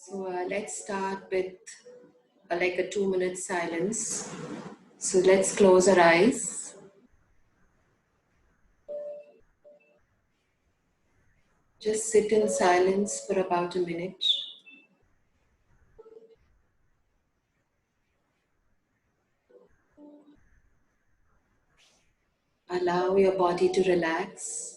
So let's start with like a 2-minute silence. So let's close our eyes. Just sit in silence for about a minute. Allow your body to relax.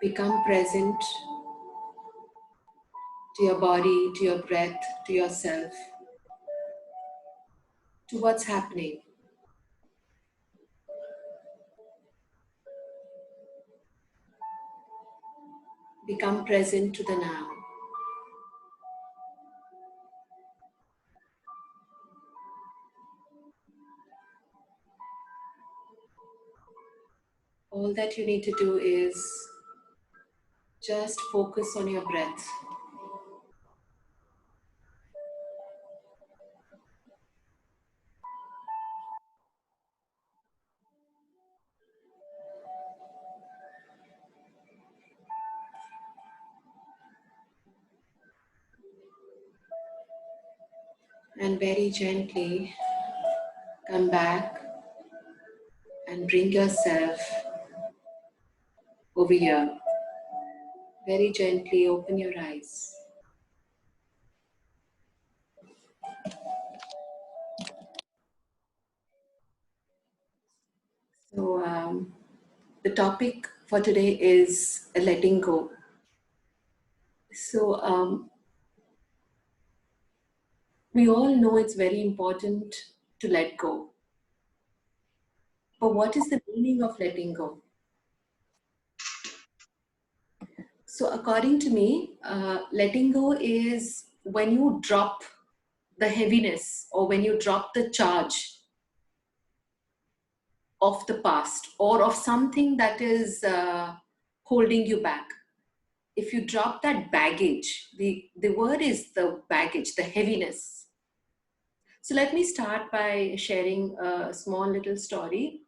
Become present to your body, to your breath, to yourself, to what's happening. Become present to the now. All that you need to do is just focus on your breath. And very gently come back and bring yourself over here. Very gently open your eyes. So the topic for today is letting go. So we all know it's very important to let go. But what is the meaning of letting go? So according to me, letting go is when you drop the heaviness or when you drop the charge of the past or of something that is holding you back. If you drop that baggage, the word is the baggage, the heaviness. So let me start by sharing a small little story.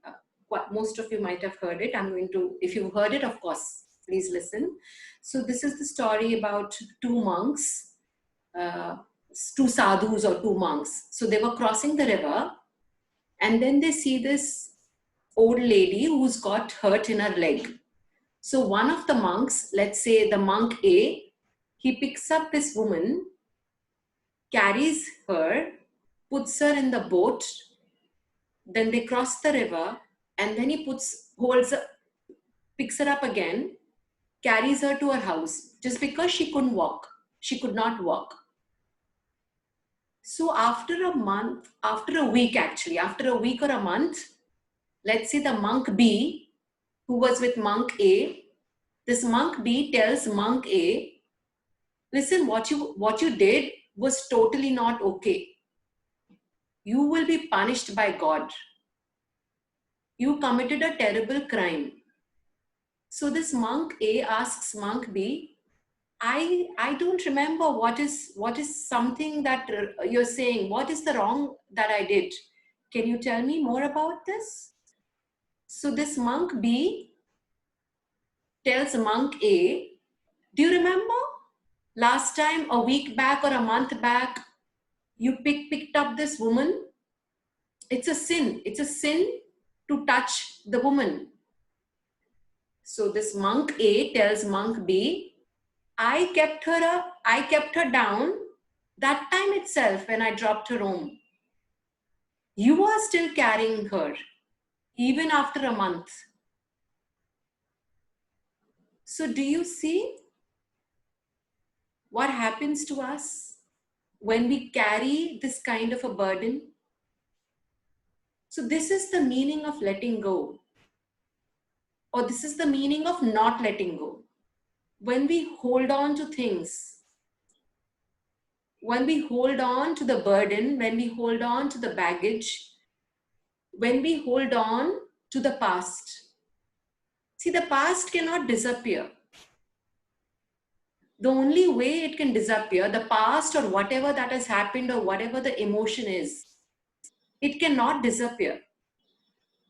What most of you might have heard it. I'm going to, if you've heard it, of course, please listen. So this is the story about two monks, uh, two sadhus or two monks. So they were crossing the river, and then they see this old lady who's got hurt in her leg. So one of the monks, let's say the monk A, he picks up this woman, carries her, puts her in the boat, then they cross the river, and then he picks her up again, carries her to her house, just because she couldn't walk. She could not walk. So after a month, after a week actually, after a week or a month, let's say the monk B, who was with monk A, this monk B tells monk A, listen, what you did was totally not okay. You will be punished by God. You committed a terrible crime. So this monk A asks monk B, I don't remember what is something that you're saying. What is the wrong that I did? Can you tell me more about this? So this monk B tells monk A, do you remember last time, a week back or a month back, you picked up this woman? It's a sin. It's a sin to touch the woman. So this monk A tells monk B, I kept her down that time itself when I dropped her home. You are still carrying her, even after a month. So do you see what happens to us when we carry this kind of a burden? So this is the meaning of letting go, or this is the meaning of not letting go. When we hold on to things, when we hold on to the burden, when we hold on to the baggage, when we hold on to the past. See, the past cannot disappear. The only way it can disappear, the past or whatever that has happened or whatever the emotion is, it cannot disappear.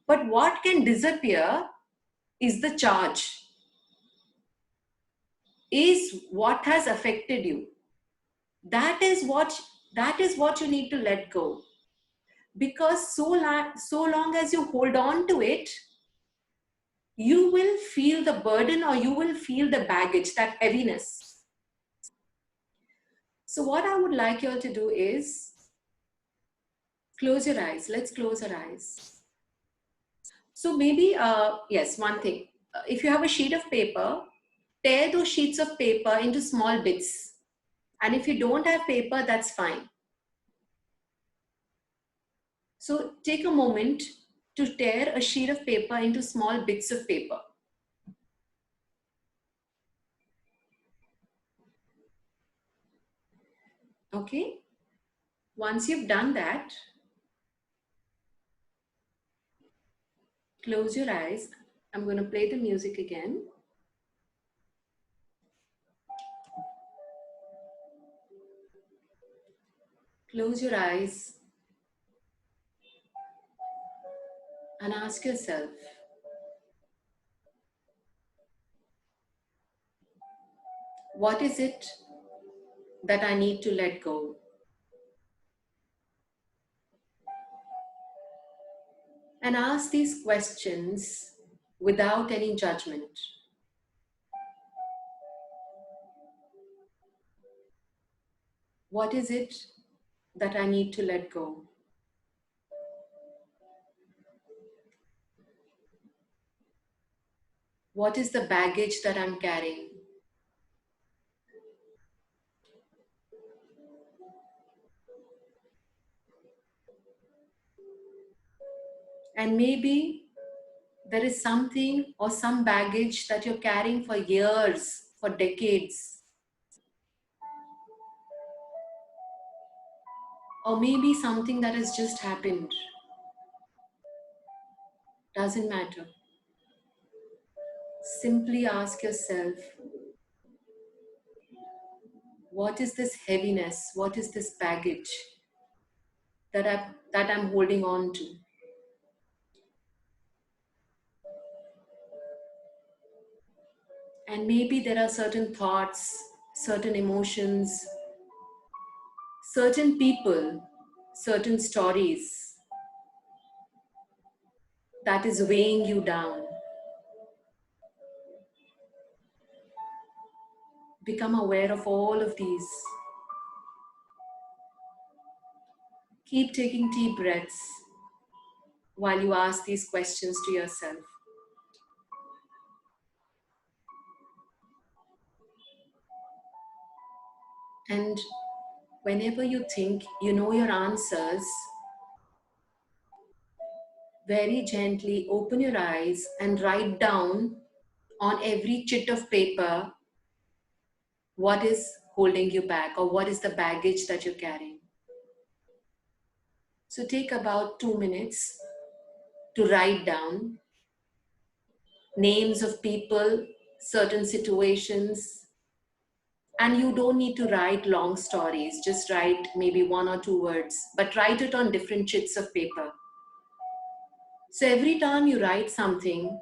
But what can disappear is the charge, is what has affected you. That is what that is what you need to let go. Because so long as you hold on to it, you will feel the burden, or you will feel the baggage, that heaviness. So what I would like you all to do is close your eyes. Let's close our eyes. So maybe, yes, one thing. If you have a sheet of paper, tear those sheets of paper into small bits. And if you don't have paper, that's fine. So take a moment to tear a sheet of paper into small bits of paper. Okay? Once you've done that, close your eyes. I'm going to play the music again. Close your eyes and ask yourself, what is it that I need to let go? And ask these questions without any judgment. What is it that I need to let go? What is the baggage that I'm carrying? And maybe there is something or some baggage that you're carrying for years, for decades, or maybe something that has just happened. Doesn't matter. Simply ask yourself, what is this heaviness? What is this baggage that I'm holding on to? And maybe there are certain thoughts, certain emotions, certain people, certain stories that is weighing you down. Become aware of all of these. Keep taking deep breaths while you ask these questions to yourself. And whenever you think you know your answers, very gently open your eyes and write down on every chit of paper what is holding you back, or what is the baggage that you're carrying. So take about 2 minutes to write down names of people, certain situations, and you don't need to write long stories. Just write maybe 1 or 2 words, but write it on different chits of paper. So every time you write something,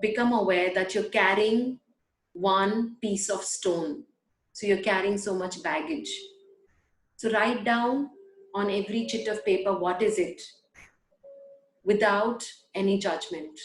become aware that you're carrying one piece of stone. So you're carrying so much baggage. So write down on every chit of paper, what is it, without any judgment.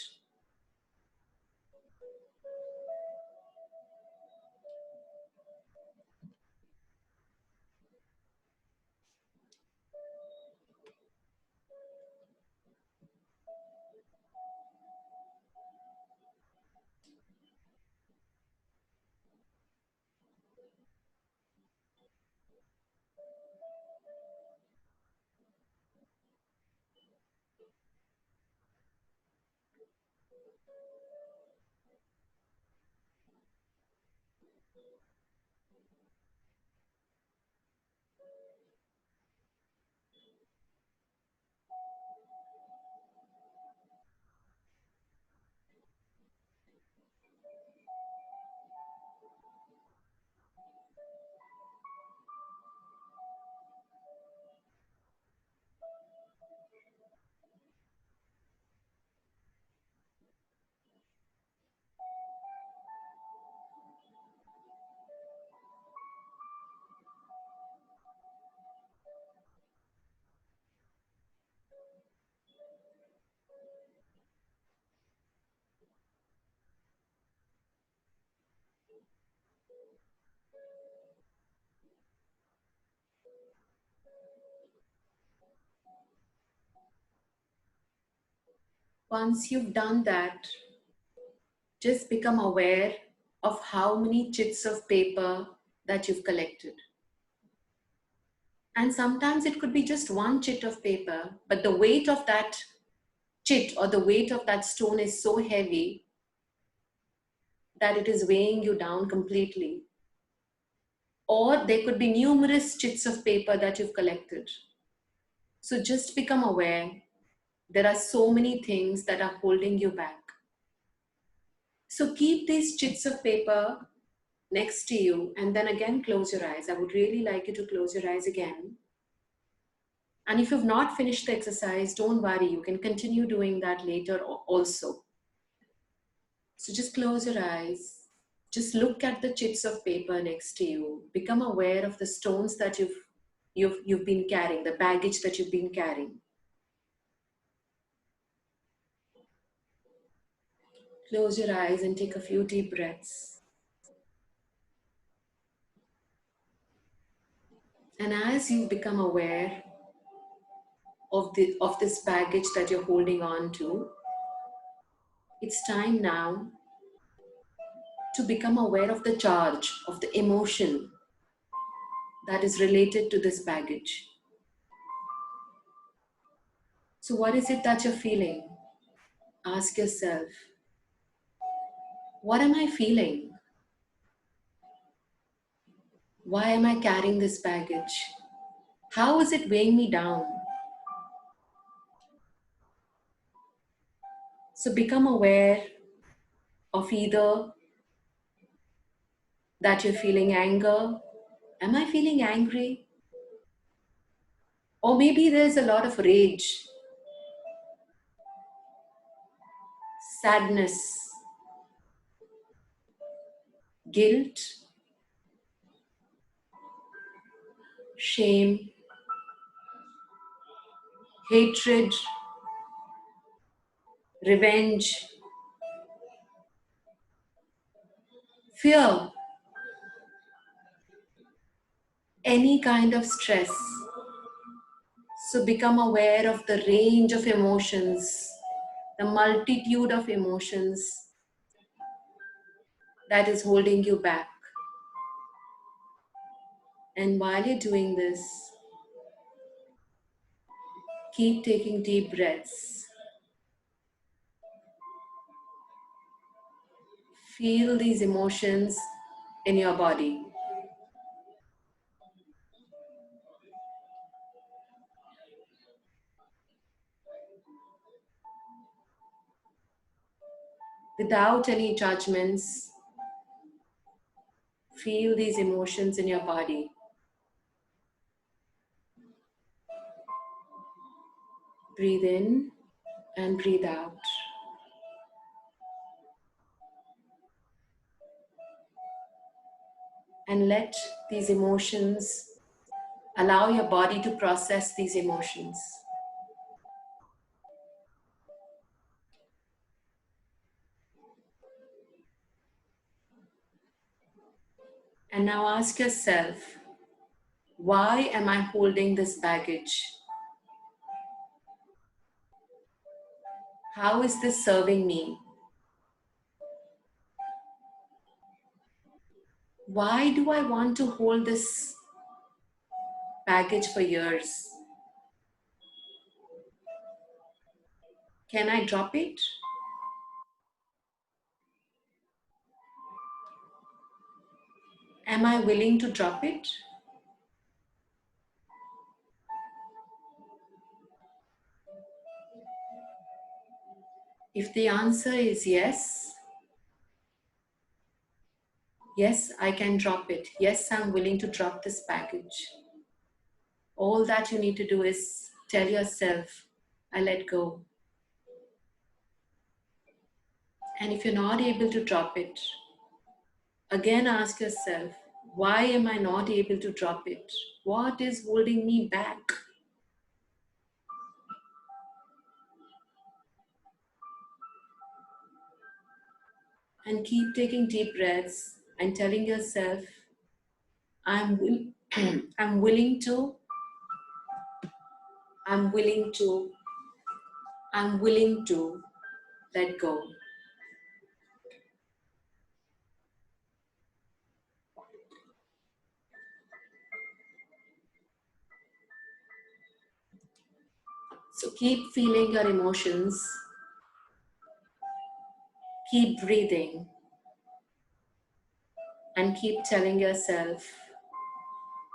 Once you've done that, just become aware of how many chits of paper that you've collected. And sometimes it could be just one chit of paper, but the weight of that chit or the weight of that stone is so heavy that it is weighing you down completely. Or there could be numerous chits of paper that you've collected. So just become aware. There are so many things that are holding you back. So keep these chits of paper next to you and then again close your eyes. I would really like you to close your eyes again. And if you've not finished the exercise, don't worry, you can continue doing that later also. So just close your eyes. Just look at the chits of paper next to you. Become aware of the stones that you've been carrying, the baggage that you've been carrying. Close your eyes and take a few deep breaths. And as you become aware of this baggage that you're holding on to, it's time now to become aware of the charge, of the emotion that is related to this baggage. So what is it that you're feeling? Ask yourself, what am I feeling? Why am I carrying this baggage? How is it weighing me down? So become aware of either that you're feeling anger. Am I feeling angry? Or maybe there's a lot of rage, sadness, guilt, shame, hatred, revenge, fear, any kind of stress. So become aware of the range of emotions, the multitude of emotions that is holding you back. And while you're doing this, keep taking deep breaths. Feel these emotions in your body. Without any judgments, feel these emotions in your body. Breathe in and breathe out. And let these emotions, allow your body to process these emotions. And now ask yourself, why am I holding this baggage? How is this serving me? Why do I want to hold this baggage for years? Can I drop it? Am I willing to drop it? If the answer is yes, yes, I can drop it. Yes, I'm willing to drop this baggage. All that you need to do is tell yourself, I let go. And if you're not able to drop it, again ask yourself, why am I not able to drop it? What is holding me back? And keep taking deep breaths and telling yourself, I'm willing to, I'm willing to, I'm willing to. let go. So keep feeling your emotions, keep breathing, and keep telling yourself,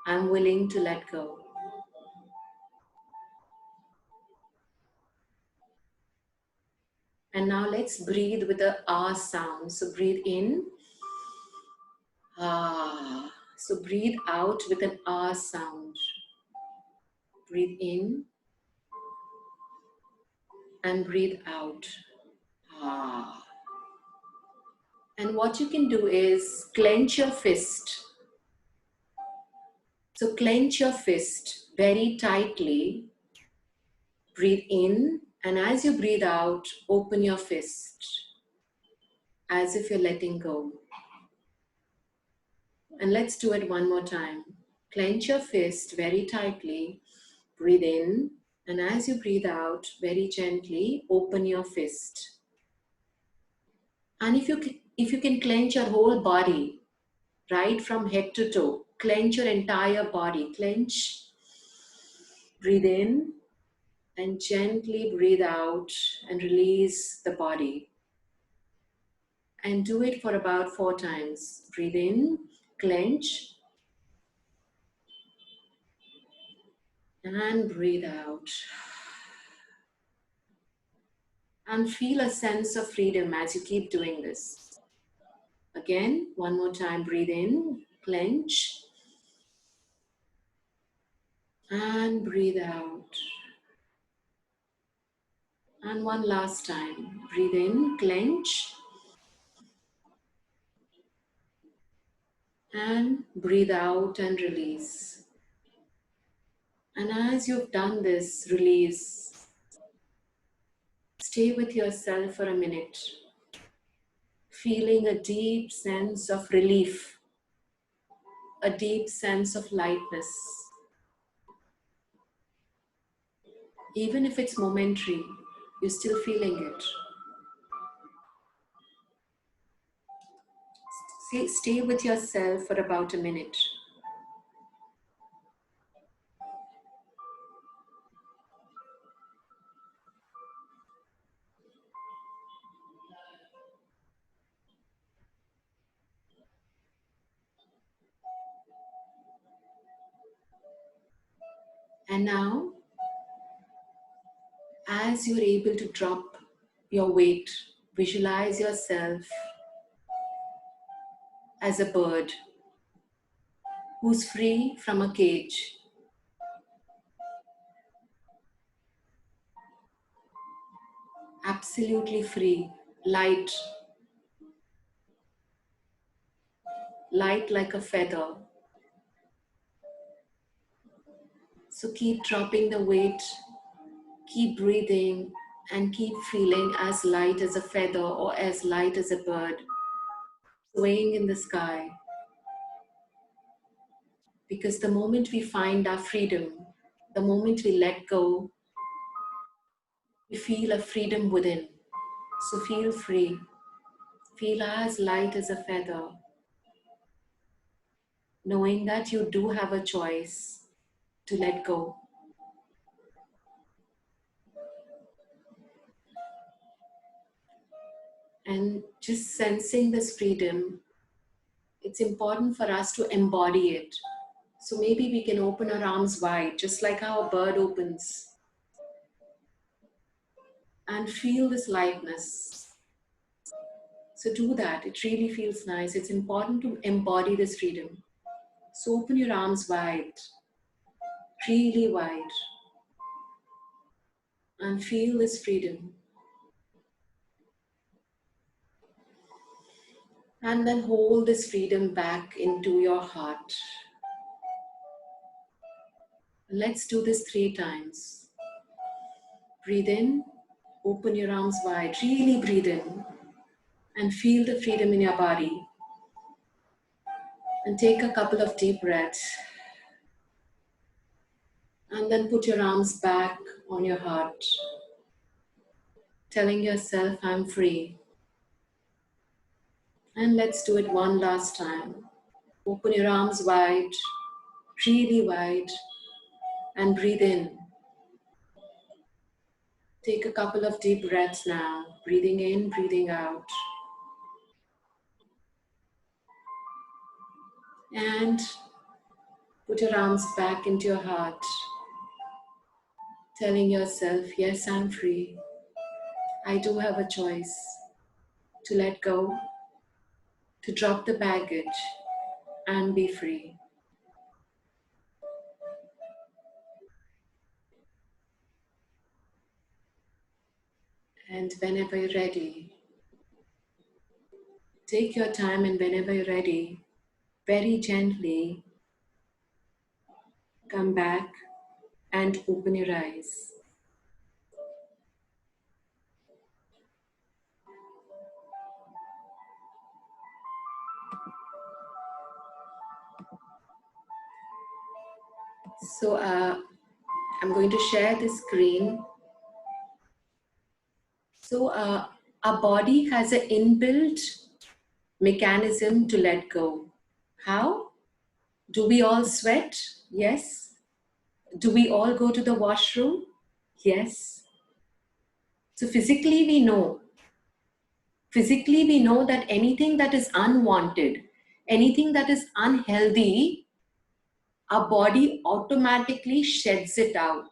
I'm willing to let go. And now let's breathe with the ah sound. So breathe in, ah. So breathe out with an ah sound. Breathe in and breathe out. Ah. And what you can do is clench your fist. So clench your fist very tightly. Breathe in, and as you breathe out, open your fist as if you're letting go. And let's do it one more time. Clench your fist very tightly. Breathe in, and as you breathe out, very gently open your fist. And if you can clench your whole body, right from head to toe, clench your entire body. Clench, breathe in, and gently breathe out and release the body. And do it for about 4 times. Breathe in, clench, and breathe out. And feel a sense of freedom as you keep doing this. Again, one more time, breathe in, clench, and breathe out. And one last time, breathe in, clench, and breathe out and release. And as you've done this release, stay with yourself for a minute, feeling a deep sense of relief, a deep sense of lightness. Even if it's momentary, you're still feeling it. Stay with yourself for about a minute. And now, as you're able to drop your weight, visualize yourself as a bird who's free from a cage. Absolutely free, light, light like a feather. So keep dropping the weight, keep breathing, and keep feeling as light as a feather or as light as a bird, swaying in the sky. Because the moment we find our freedom, the moment we let go, we feel a freedom within. So feel free. Feel as light as a feather, knowing that you do have a choice to let go. And just sensing this freedom, it's important for us to embody it. So maybe we can open our arms wide, just like how a bird opens, and feel this lightness. So do that. It really feels nice. It's important to embody this freedom. So open your arms wide, really wide, and feel this freedom. And then hold this freedom back into your heart. Let's do this 3 times. Breathe in, open your arms wide, really breathe in, and feel the freedom in your body. And take a couple of deep breaths. And then put your arms back on your heart. telling yourself, I'm free. And let's do it one last time. Open your arms wide, really wide, and breathe in. Take a couple of deep breaths now. Breathing in, breathing out. And put your arms back into your heart, telling yourself, yes, I'm free. I do have a choice to let go, to drop the baggage, and be free. And whenever you're ready, take your time, and whenever you're ready, very gently come back and open your eyes. So I'm going to share the screen. So our body has an inbuilt mechanism to let go. How? Do we all sweat? Yes. Do we all go to the washroom? Yes. So physically we know that anything that is unwanted, anything that is unhealthy, our body automatically sheds it out.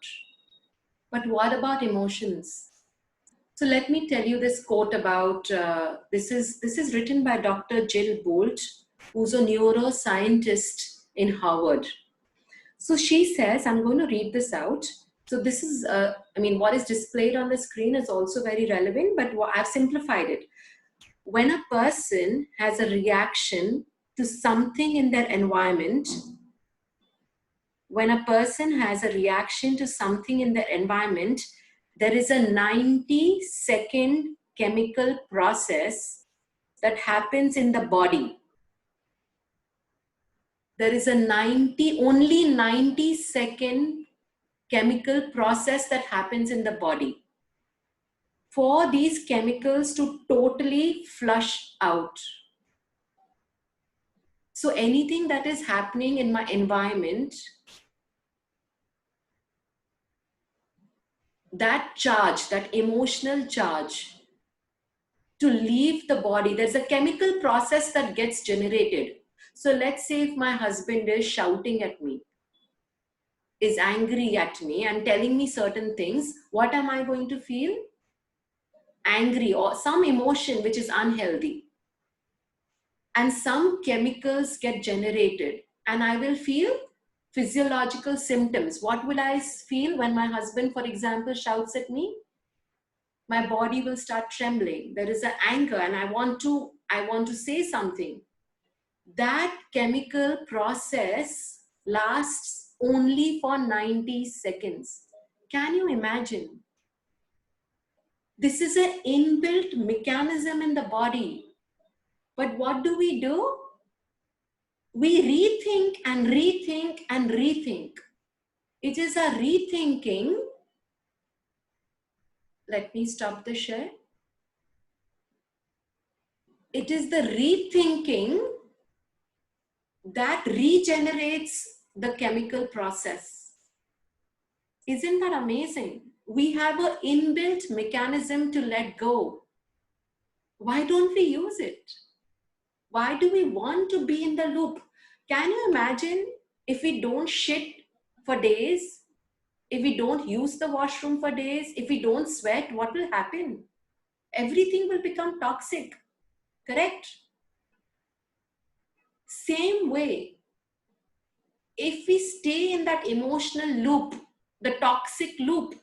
But what about emotions? So let me tell you this quote about, this is written by Dr. Jill Bolte, who's a neuroscientist in Harvard. So she says, I'm going to read this out. So this is, what is displayed on the screen is also very relevant, but I've simplified it. When a person has a reaction to something in their environment, when a person has a reaction to something in their environment, there is a 90-second chemical process that happens in the body. There is a only 90-second chemical process that happens in the body for these chemicals to totally flush out. So anything that is happening in my environment, that charge, that emotional charge, to leave the body, there's a chemical process that gets generated. So let's say if my husband is shouting at me, is angry at me and telling me certain things, what am I going to feel? Angry, or some emotion which is unhealthy. And some chemicals get generated and I will feel physiological symptoms. What will I feel when my husband, for example, shouts at me? My body will start trembling. There is an anger and I want to say something. That chemical process lasts only for 90 seconds. Can you imagine? This is an inbuilt mechanism in the body. But what do? We rethink and rethink and rethink. It is a rethinking. Let me stop the share. It is the rethinking that regenerates the chemical process. Isn't that amazing? We have an inbuilt mechanism to let go. Why don't we use it? Why do we want to be in the loop? Can you imagine if we don't shit for days? If we don't use the washroom for days? If we don't sweat, what will happen? Everything will become toxic, correct? Same way, if we stay in that emotional loop, the toxic loop,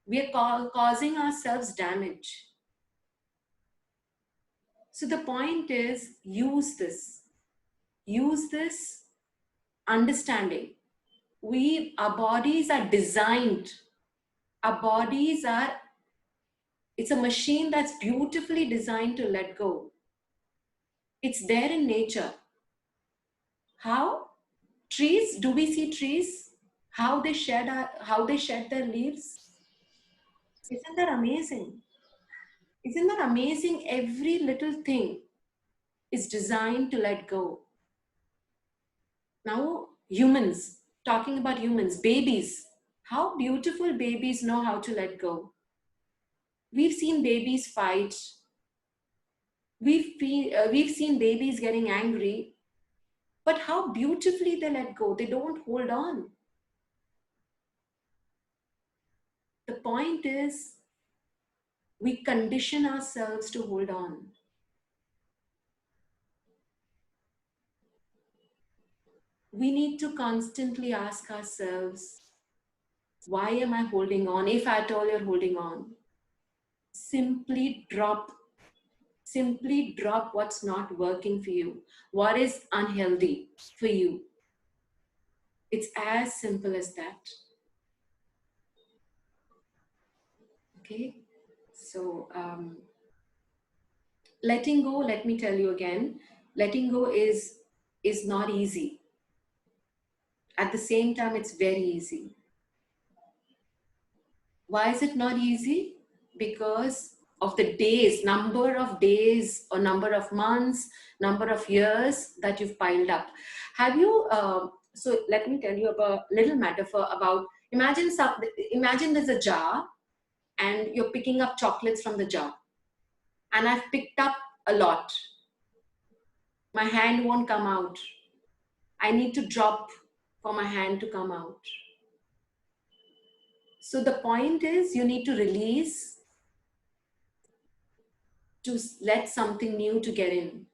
we are causing ourselves damage. So the point is, use this understanding. Our bodies are designed, it's a machine that's beautifully designed to let go. It's there in nature. How? Trees, do we see trees? How they shed their leaves? Isn't that amazing? Isn't that amazing? Every little thing is designed to let go. Now, humans, talking about humans, babies, how beautiful babies know how to let go. We've seen babies fight. We've seen babies getting angry, but how beautifully they let go. They don't hold on. The point is, we condition ourselves to hold on. We need to constantly ask ourselves, why am I holding on? If at all you're holding on, simply drop. Simply drop what's not working for you, what is unhealthy for you. It's as simple as that. Okay, so letting go, let me tell you again, letting go is not easy. At the same time, it's very easy. Why is it not easy? Because of the days, number of days or number of months, number of years that you've piled up. Have you, so let me tell you about a little metaphor about, imagine there's a jar and you're picking up chocolates from the jar. And I've picked up a lot. My hand won't come out. I need to drop for my hand to come out. So the point is, you need to release to let something new to get in.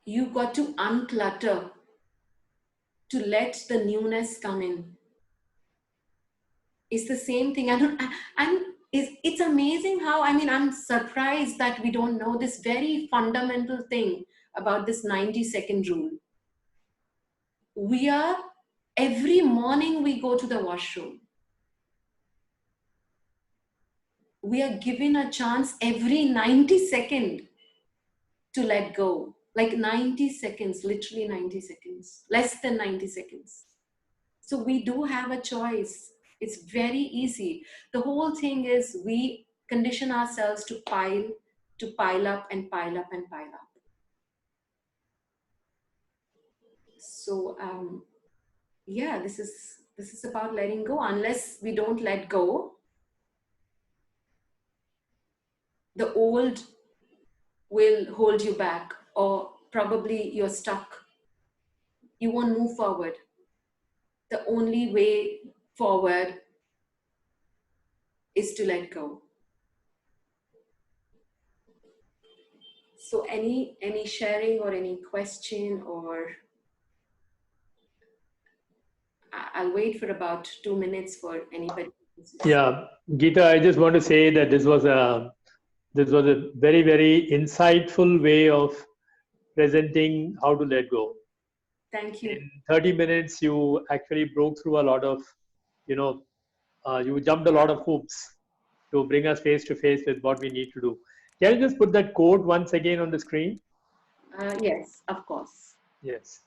You got to unclutter to let the newness come in. It's the same thing. And it's amazing how, I mean, I'm surprised that we don't know this very fundamental thing about this 90-second rule. Every morning we go to the washroom. We are given a chance every 90 seconds to let go. Like 90 seconds, literally 90 seconds, less than 90 seconds. So we do have a choice. It's very easy. The whole thing is we condition ourselves to pile up and pile up and pile up. So yeah, this is about letting go. Unless we don't let go, the old will hold you back, or probably you're stuck. You won't move forward. The only way forward is to let go. So any sharing or any question, or I'll wait for about 2 minutes for anybody. Yeah, Geeta, I just want to say that this was a very, very insightful way of presenting how to let go. Thank you. In 30 minutes, you actually broke through a lot of, you jumped a lot of hoops to bring us face to face with what we need to do. Can you just put that quote once again on the screen? Yes, of course. Yes.